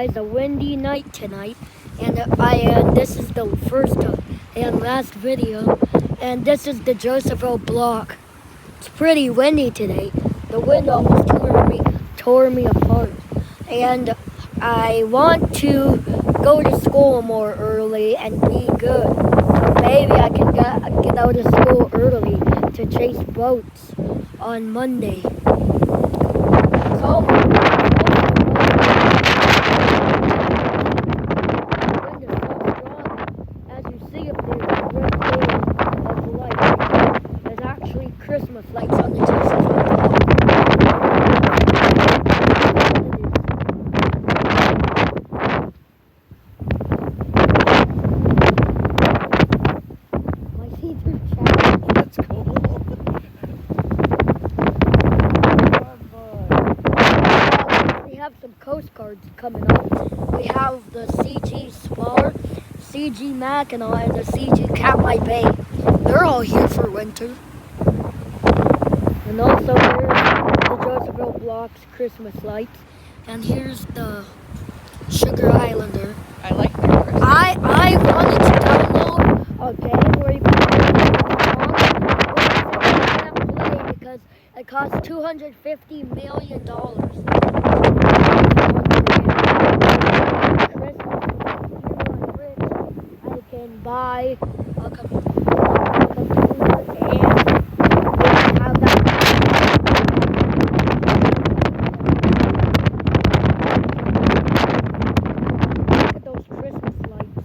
It's a windy night tonight, and this is the first and last video, and this is the Josephville block. It's pretty windy today. The wind almost tore me apart, and I want to go to school more early and be good. So maybe I can get out of school early to chase boats on Monday. So, there's actually Christmas lights on the Josephville block. My see-through jacket. That's cool. We have some Coast Guards coming up. We have the CG Smaller, CG Mackinac, and the CG Katmai Bay. They're all here for winter. And also here's the Josephville Block's Christmas lights. And here's the Sugar Islander. I like the Christmas. I wanted to download a game where you can play because it costs $250 million. I can buy a computer and have that. Look at those Christmas lights.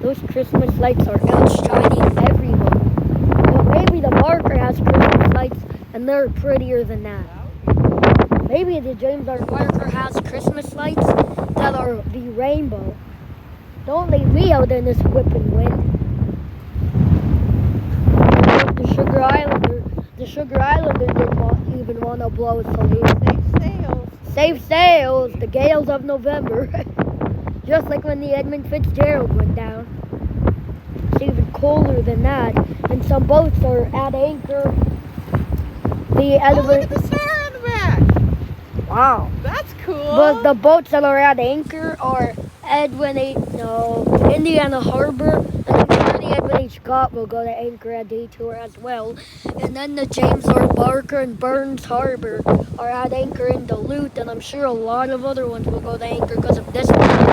Those Christmas lights are outshining everyone. But maybe the Barker has Christmas lights and they're prettier than that. Maybe the James R. Barker has Christmas lights that are the rainbow. Don't leave me out in this whipping wind. The Sugar Islander didn't even want to blow a salute. Safe sails. Safe sails, the gales of November. Just like when the Edmund Fitzgerald went down. It's even colder than that. And some boats are at anchor. Look at the star on the back. Wow. That's cool. But the boats that are at anchor are Indiana Harbor, and I'm sure the Edwin H. Scott will go to anchor at Detour as well. And then the James R. Barker and Burns Harbor are at anchor in Duluth, and I'm sure a lot of other ones will go to anchor because of this one.